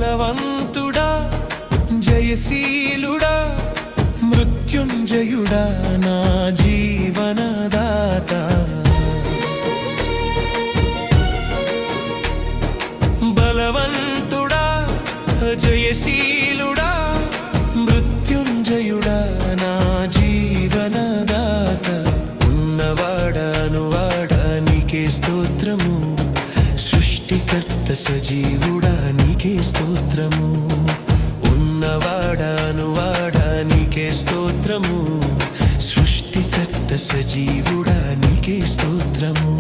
బలవంతుడా జయశీలుడా మృత్యుంజయుడా నా జీవనదాత బలవంతుడా జయశీలుడా మృత్యుంజయుడా నా జీవనదాత ఉన్నవాడా నీకే స్తోత్రము సృష్టికర్త సజీవుడా నీకే స్తోత్రము ఉన్నవాడా నీకే స్తోత్రము సృష్టికర్త సజీవుడా నీకే స్తోత్రము